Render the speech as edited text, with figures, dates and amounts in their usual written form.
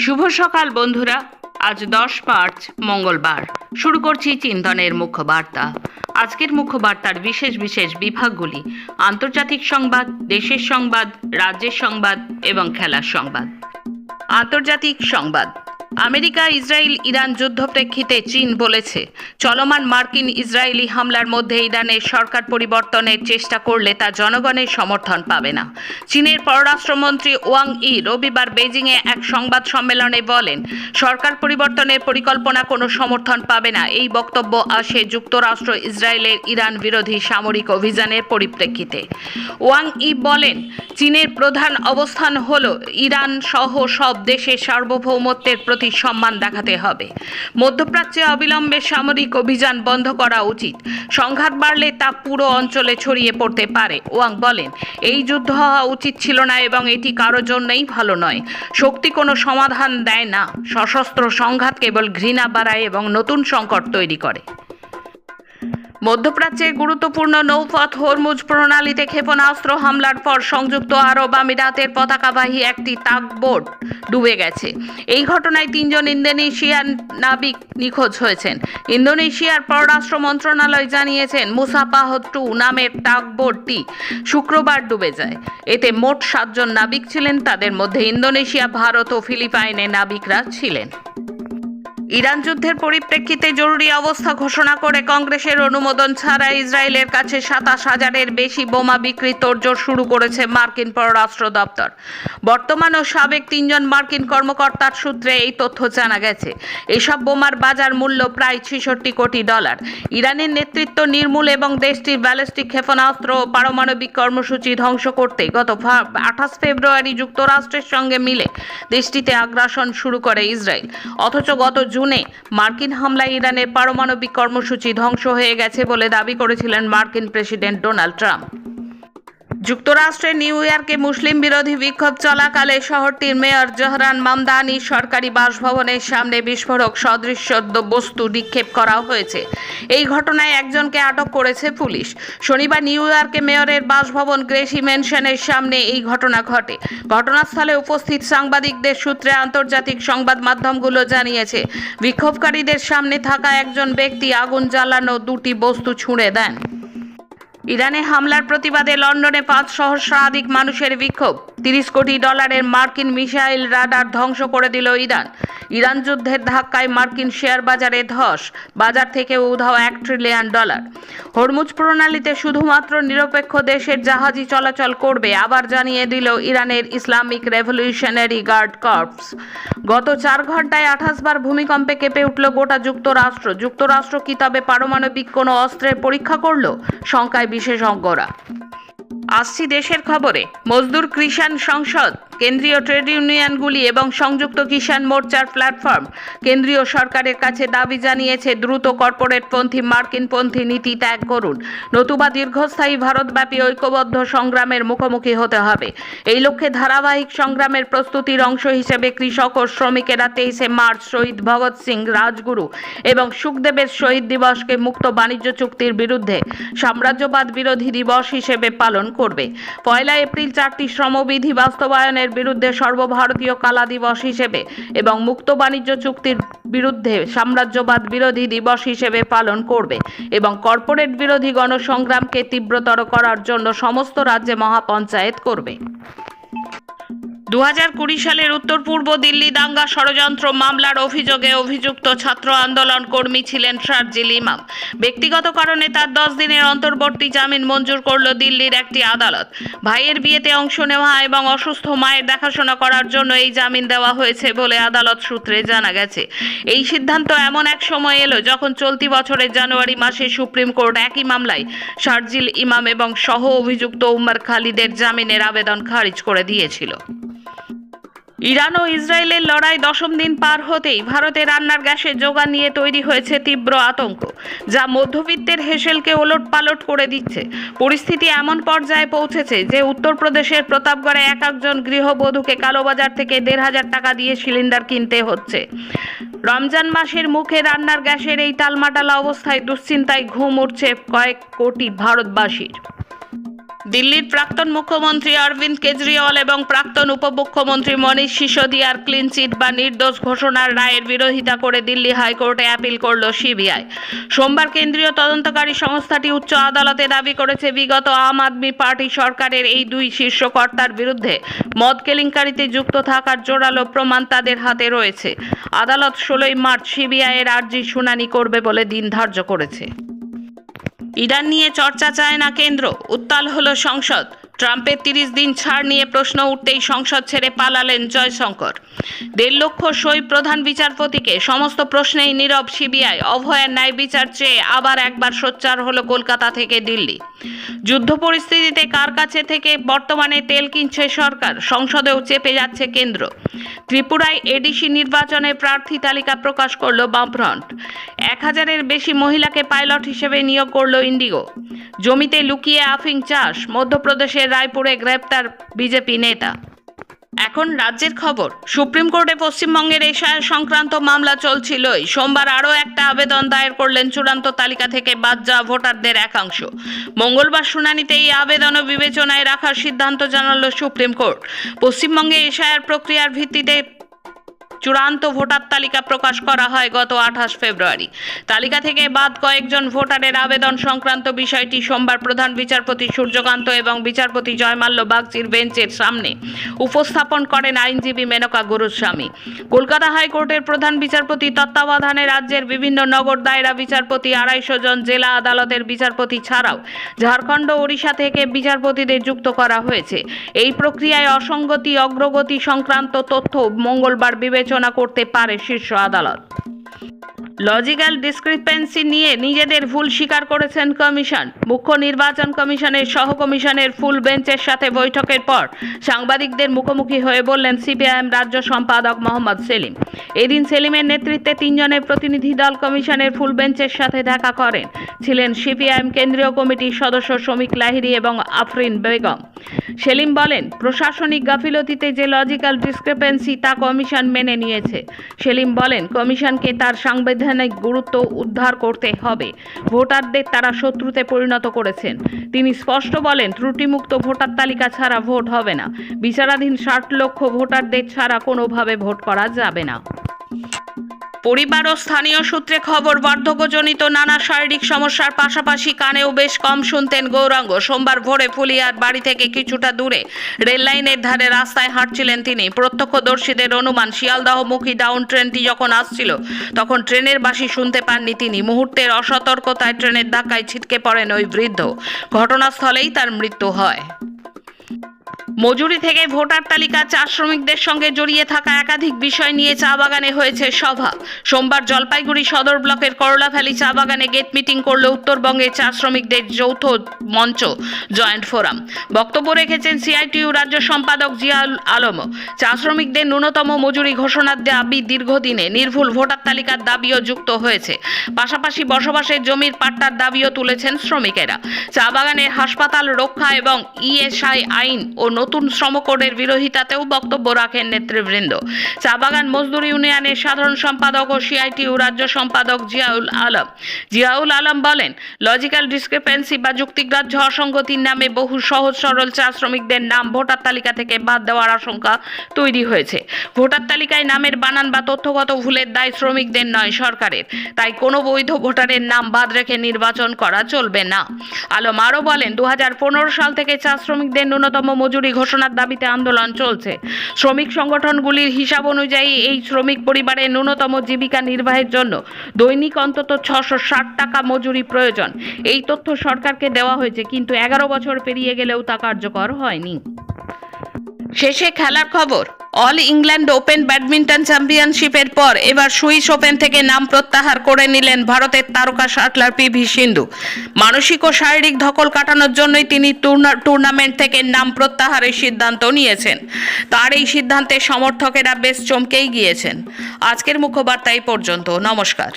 শুভ সকাল বন্ধুরা। আজ 10 মার্চ মঙ্গলবার। শুরু করছি চিন্তনের মুখ্য বার্তা। আজকের মুখ্য বার্তার বিশেষ বিশেষ বিভাগগুলি: আন্তর্জাতিক সংবাদ, দেশের সংবাদ, রাজ্যের সংবাদ এবং খেলার সংবাদ। আন্তর্জাতিক সংবাদ। আমেরিকা, ইসরায়েল, ইরান যুদ্ধ প্রেক্ষিতে চীন বলেছে, চলমান মার্কিন ইসরায়েলি হামলার মধ্যে ইরানের সরকার পরিবর্তনের চেষ্টা করলে তা জনগণের সমর্থন পাবে না। চীনের পররাষ্ট্রমন্ত্রী ওয়াং ই রবিবার বেজিংয়ে এক সংবাদ সম্মেলনে বলেন, সরকার পরিবর্তনের পরিকল্পনা কোনো সমর্থন পাবে না। এই বক্তব্য আসে যুক্তরাষ্ট্র ইসরায়েলের ইরান বিরোধী সামরিক অভিযানের পরিপ্রেক্ষিতে। ওয়াং ই বলেন, চীনের প্রধান অবস্থান হল ইরান সহ সব দেশের সার্বভৌমত্বের প্রতি সম্মান দেখাতে হবে। মধ্যপ্রাচ্যে অবিলম্বে সামরিক অভিযান বন্ধ করা উচিত। সংঘাত বাড়লে তা পুরো অঞ্চলে ছড়িয়ে পড়তে পারে। ওয়াং বলেন, এই যুদ্ধ হওয়া উচিত ছিল না এবং এটি কারো জন্যই ভালো নয়। শক্তি কোনো সমাধান দেয় না। সশস্ত্র সংঘাত কেবল ঘৃণা বাড়ায় এবং নতুন সংকট তৈরি করে। মধ্যপ্রাচ্যের গুরুত্বপূর্ণ নৌপথ হরমুজ প্রণালীতে ক্ষেপণাস্ত্র হামলার পর সংযুক্ত আরব আমিরাতের পতাকাবাহী একটি তাগবোট ডুবে গেছে। এই ঘটনায় 3 জন ইন্দোনেশিয়ান নাবিক নিখোঁজ হয়েছেন। ইন্দোনেশিয়ার পররাষ্ট্র মন্ত্রণালয় জানিয়েছেন, মুসাপাহ 2 নামের তাগবোটটি শুক্রবার ডুবে যায়। এতে মোট 7 জন নাবিক ছিলেন। তাদের মধ্যে ইন্দোনেশিয়া, ভারত ও ফিলিপাইনের নাবিকরা ছিলেন। ইরান যুদ্ধের পরিপ্রেক্ষিতে জরুরি অবস্থা ঘোষণা করে কংগ্রেসের অনুমোদন ছাড়া ইসরায়েলের কাছে 27,000-এর বেশি বোমা বিক্রির তোড়জোড় শুরু করেছে মার্কিন পররাষ্ট্র দপ্তর। বর্তমান ও সাবেক 3 জন মার্কিন কর্মকর্তার সূত্রে এই তথ্য জানা গেছে। এসব বোমার বাজার মূল্য প্রায় $66 কোটি। ইরানের নেতৃত্ব নির্মূল এবং দেশটির ব্যালিস্টিক ক্ষেপণাস্ত্র ও পারমাণবিক কর্মসূচি ধ্বংস করতে গত 28 ফেব্রুয়ারি যুক্তরাষ্ট্রের সঙ্গে মিলে দেশটিতে আগ্রাসন শুরু করে ইসরায়েল। অথচ গত জুনে মার্কিন হামলায় ইরানের পারমাণবিক কর্মসূচি ধ্বংস হয়ে গেছে বলে দাবি করেছিলেন মার্কিন প্রেসিডেন্ট ডোনাল্ড ট্রাম্প। যুক্তরাষ্ট্রের নিউ ইয়র্কে মুসলিম বিরোধী বিক্ষোভ চলাকালে শহরটির মেয়র জহরান মামদানির সরকারি বাসভবনের সামনে বিস্ফোরক সদৃশ বস্তু নিক্ষেপ করা হয়েছে। এই ঘটনায় একজনকে আটক করেছে পুলিশ। শনিবার নিউ ইয়র্কে মেয়রের বাসভবন গ্রেসি ম্যানশনের সামনে এই ঘটনা ঘটে। ঘটনাস্থলে উপস্থিত সাংবাদিকদের সূত্রে আন্তর্জাতিক সংবাদ মাধ্যমগুলো জানিয়েছে, বিক্ষোভকারীদের সামনে থাকা একজন ব্যক্তি আগুন জ্বালানো 2টি বস্তু ছুঁড়ে দেন। ইরানে হামলার প্রতিবাদে লন্ডনে 5 সহস্রাধিক মানুষের বিক্ষোভ। $30 কোটি মার্কিন মিসাইল রাডার ধ্বংস করে দিল ইরান। ইরান যুদ্ধের ধাক্কায় মার্কিন শেয়ার বাজারে ধস, বাজার থেকে উধাও $1 ট্রিলিয়ন। হরমুজ প্রণালীতে শুধুমাত্র নিরপেক্ষ দেশের জাহাজই চলাচল করবে, আবার জানিয়ে দিল ইরানের ইসলামিক রেভলিউশনারি গার্ড কর্পস। গত 4 ঘন্টায় 28 বার ভূমিকম্পে কেঁপে উঠল গোটা যুক্তরাষ্ট্র। যুক্তরাষ্ট্র কি তবে পারমাণবিক কোনো অস্ত্রের পরীক্ষা করল? শঙ্কায় বিশেষজ্ঞরা। আসছি দেশের খবরে। মজদুর কিষাণ সংসদ, কেন্দ্রীয় ট্রেড ইউনিয়নগুলি এবং সংযুক্ত কিষাণ মোর্চার প্ল্যাটফর্ম কেন্দ্রীয় সরকারের কাছে দাবি জানিয়েছে, দ্রুত কর্পোরেটপন্থী মার্কিনপন্থী নীতি ত্যাগ করুন, নতুবা দীর্ঘস্থায়ী ভারতব্যাপী ঐক্যবদ্ধ সংগ্রামের মুখোমুখি হতে হবে। এই লক্ষ্যে ধারাবাহিক সংগ্রামের প্রস্তুতির অংশ হিসেবে কৃষক ও শ্রমিকেরা 23 মার্চ শহীদ ভগৎ সিং, রাজগুরু এবং সুখদেবের শহীদ দিবসকে মুক্ত বাণিজ্য চুক্তির বিরুদ্ধে সাম্রাজ্যবাদ বিরোধী দিবস হিসেবে পালন করবে। 1 এপ্রিল 4টি শ্রমবিধি বাস্তবায়নের বিরুদ্ধে সর্বভারতীয় কালা দিবস হিসেবে এবং মুক্ত বাণিজ্য চুক্তির বিরুদ্ধে সাম্রাজ্যবাদ বিরোধী দিবস হিসেবে পালন করবে এবং কর্পোরেট বিরোধী গণসংগ্রামকে তীব্রতর করার জন্য সমস্ত রাজ্যে মহাপঞ্চায়েত করবে। 2020 সালের উত্তর পূর্ব দিল্লি দাঙ্গা ষড়যন্ত্র মামলার অভিযোগে অভিযুক্ত ছাত্র আন্দোলন কর্মী ছিলেন শারজিল ইমাম। ব্যক্তিগত কারণে তার 10 দিনের অন্তর্বর্তী জামিন মঞ্জুর করল দিল্লির একটি আদালত। ভাইয়ের বিয়েতে অংশ নেওয়া এবং অসুস্থ মায়ের দেখাশোনা করার জন্য এই জামিন দেওয়া হয়েছে বলে আদালত সূত্রে জানা গেছে। এই সিদ্ধান্ত এমন এক সময় এলো যখন চলতি বছরের জানুয়ারি মাসে সুপ্রিম কোর্ট একই মামলায় শারজিল ইমাম এবং সহ অভিযুক্ত উমর খালিদের জামিনের আবেদন খারিজ করে দিয়েছিল। ইরান ও ইসরায়েলের লড়াই 10ম দিন পার হতেই ভারতে রান্নার গ্যাসের যোগান নিয়ে তৈরি হয়েছে তীব্র আতঙ্ক, যা মধ্যবিত্তের হেসেলকে ওলটপালট করে দিচ্ছে। পরিস্থিতি এমন পর্যায়ে পৌঁছেছে যে উত্তরপ্রদেশের প্রতাপগড়ে একজন গৃহবধূকে কালোবাজার থেকে 1,500 টাকা দিয়ে সিলিন্ডার কিনতে হচ্ছে। রমজান মাসের মুখে রান্নার গ্যাসের এই টালমাটালা অবস্থায় দুশ্চিন্তায় ঘুম উঠছে কয়েক কোটি ভারতবাসীর। দিল্লির প্রাক্তন মুখ্যমন্ত্রী অরবিন্দ কেজরিওয়াল এবং প্রাক্তন উপমুখ্যমন্ত্রী মনীষ সিসোদিয়ার ক্লিন চিট বা নির্দোষ ঘোষণার রায়ের বিরোধিতা করে দিল্লি হাইকোর্টে অ্যাপিল করল সিবিআই। সোমবার কেন্দ্রীয় তদন্তকারী সংস্থাটি উচ্চ আদালতে দাবি করেছে, বিগত আম আদমি পার্টি সরকারের এই দুই শীর্ষ কর্তার বিরুদ্ধে মদ কেলেঙ্কারিতে যুক্ত থাকার জোরালো প্রমাণ তাদের হাতে রয়েছে। আদালত 16 মার্চ সিবিআইয়ের আর্জি শুনানি করবে বলে দিন ধার্য করেছে। ইরান নিয়ে চর্চা চায় না কেন্দ্র, উত্তাল হলো সংসদ। ট্রাম্পের 30 দিন ছাড় নিয়ে প্রশ্ন উঠতেই সংসদ ছেড়ে পালালেন জয়শঙ্কর। 1.5 লক্ষ সই প্রধান বিচারপতিকে, সমস্ত প্রশ্নেই নীরব সিবিআই। অভয়ার ন্যায় বিচার চেয়ে আবার একবার সোচ্চার হলো কলকাতা থেকে দিল্লি। যুদ্ধ পরিস্থিতিতে কার কাছে থেকে বর্তমানে তেল কিনছে সরকার, সংসদেও চেপে যাচ্ছে কেন্দ্র। ত্রিপুরায় এডিসি নির্বাচনে প্রার্থী তালিকা প্রকাশ করল বামফ্রন্ট। 1000-এর বেশি মহিলাকে পাইলট হিসেবে নিয়োগ করল ইন্ডিগো। জমিতে লুকিয়ে আফিং চাষ, মধ্যপ্রদেশের রায়পুরে গ্রেপ্তার বিজেপি নেতা। এখন রাজ্যের খবর। সুপ্রিম কোর্টে পশ্চিমবঙ্গের এশায়ার সংক্রান্ত মামলা চলছিলই। সোমবার আরও একটা আবেদন দায়ের করলেন চূড়ান্ত তালিকা থেকে বাদ যাওয়া ভোটারদের একাংশ। মঙ্গলবার শুনানিতে এই আবেদনও বিবেচনায় রাখার সিদ্ধান্ত জানাল সুপ্রিম কোর্ট। পশ্চিমবঙ্গে এশায়ার প্রক্রিয়ার ভিত্তিতে চূড়ান্ত ভোটার তালিকা প্রকাশ করা হয় গত 28 ফেব্রুয়ারি। তালিকা থেকে বাদ কয়েকজন ভোটারের আবেদন সংক্রান্ত বিষয়টি সোমবার প্রধান বিচারপতি সূর্যকান্ত এবং বিচারপতি জয়মাল্য বাগচির বেঞ্চের সামনে উপস্থাপন করেন আইনজীবী মেনকা গুরুস্বামী। কলকাতা হাইকোর্টের প্রধান বিচারপতি তত্ত্বাবধানে রাজ্যের বিভিন্ন নগর দায়রা বিচারপতি, 250 জন জেলা আদালতের বিচারপতি ছাড়াও ঝাড়খণ্ড, ওড়িশা থেকে বিচারপতিদের যুক্ত করা হয়েছে। এই প্রক্রিয়ায় অসঙ্গতি, অগ্রগতি সংক্রান্ত তথ্য মঙ্গলবার বিবেচনা করতে পারে শীর্ষ আদালত। লজিক্যাল ডিসক্রিপেন্সি নিয়ে নিজেদের ভুল স্বীকার করেছেন কমিশন। মুখ্য নির্বাচন কমিশনের সহ কমিশনের ফুল বেঞ্চের সাথে বৈঠকের পর সাংবাদিকদের মুখোমুখি হয়ে বললেন সিপিআইএম রাজ্য সম্পাদক মোহাম্মদ সেলিম। এদিন সেলিমের নেতৃত্বে 3 জনের প্রতিনিধি দল কমিশনের ফুল বেঞ্চের সাথে দেখা করেন। ছিলেন সিপিআইএম কেন্দ্রীয় কমিটির সদস্য শ্রমিক লাহিড়ী এবং আফরিন বেগম। সেলিম বলেন, প্রশাসনিক গাফিলতিতে যে লজিক্যাল ডিসক্রিপেন্সি তা কমিশন মেনে নিয়েছে। সেলিম বলেন, কমিশনকে তার সাংবিধানিক গুরুত্ব উদ্ধার করতে হবে। ভোটারদের তারা শত্রুতে পরিণত করেছেন। তিনি স্পষ্ট বলেন, ত্রুটিমুক্ত ভোটার তালিকা ছাড়া ভোট হবে না। বিচারাধীন 60 লক্ষ ভোটারদের ছাড়া কোনোভাবে ভোট করা যাবে না। পরিবার ও স্থানীয় সূত্রে খবর, বার্ধক্যজনিত নানা শারীরিক সমস্যার পাশাপাশি কানেও বেশ কম শুনতেন গৌরাঙ্গ। সোমবার ভোরে ফুলিয়ার বাড়ি থেকে কিছুটা দূরে রেল লাইনের ধারে রাস্তায় হাঁটছিলেন তিনি। প্রত্যক্ষদর্শীদের অনুমান, শিয়ালদাহমুখী ডাউন ট্রেনটি যখন আসছিল তখন ট্রেনের বাঁশি শুনতে পাননি তিনি। মুহূর্তের অসতর্কতায় ট্রেনের ধাক্কায় ছিটকে পড়েন ওই বৃদ্ধ। ঘটনাস্থলেই তার মৃত্যু হয়। মজুরি থেকে ভোটার তালিকা, চা শ্রমিকদের সঙ্গে জড়িয়ে থাকা একাধিক বিষয় নিয়ে চা বাগানে হয়েছে সভা। সোমবার জলপাইগুড়ি সদর ব্লকের করলাভ্যালি চা বাগানে গেট মিটিং করল উত্তরবঙ্গের চা শ্রমিকদের যৌথ মঞ্চ জয়েন্ট ফোরাম। বক্তব্য রেখেছেন সিআইটিইউ রাজ্য সম্পাদক জিয়াউল আলম। চা শ্রমিকদের ন্যূনতম মজুরি ঘোষণার দাবি দীর্ঘদিনে, নির্ভুল ভোটার তালিকার দাবিও যুক্ত হয়েছে। পাশাপাশি বসবাসের জমির পাট্টার দাবিও তুলেছেন শ্রমিকেরা। চা বাগানের হাসপাতাল রক্ষা এবং ইএসআই আইন ও নতুন শ্রম কোডের বিরোধিতাতেও বক্তব্য রাখেন নেতৃবৃন্দ। চা বাগান মজদুর ইউনিয়নের সাধারণ সম্পাদক ও সিআইটিইউ রাজ্য সম্পাদক জিয়াউল আলম বলেন, লজিক্যাল ডিসক্রিপেন্সি বা যুক্তিগ্রাহ্য অসঙ্গতির নামে বহু সহজ সরল চা শ্রমিকদের নাম ভোটার তালিকা থেকে বাদ দেওয়ার আশঙ্কা তৈরি হয়েছে। ভোটার তালিকায় নামের বানান বা তথ্যগত ভুলের দায় শ্রমিকদের নয়, সরকারের। তাই কোনো বৈধ ভোটারের নাম বাদ রেখে নির্বাচন করা চলবে না। আলম আরও বলেন, 2015 সাল থেকে চা শ্রমিকদের ন্যূনতম মজুরি ঘোষণার দাবিতে আন্দোলন চলছে। শ্রমিক সংগঠনগুলির হিসাব অনুযায়ী এই শ্রমিক পরিবারের ন্যূনতম জীবিকা নির্বাহের জন্য দৈনিক অন্তত 660 টাকা মজুরি প্রয়োজন। এই তথ্য সরকারকে দেওয়া হয়েছে, কিন্তু 11 বছর পেরিয়ে গেলেও তা কার্যকর হয়নি। শেষে খেলার খবর। অল ইংল্যান্ড ওপেন ব্যাডমিন্টন চ্যাম্পিয়নশিপের পর এবার সুইস ওপেন থেকে নাম প্রত্যাহার করে নিলেন ভারতের তারকা শাটলার পিভি সিন্ধু। মানসিক ও শারীরিক ধকল কাটানোর জন্যই তিনি টুর্নামেন্ট থেকে নাম প্রত্যাহারের সিদ্ধান্ত নিয়েছেন। তার এই সিদ্ধান্তে সমর্থকেরা বেশ চমকেই গিয়েছেন। আজকের মুখ্য বার্তা এই পর্যন্ত। নমস্কার।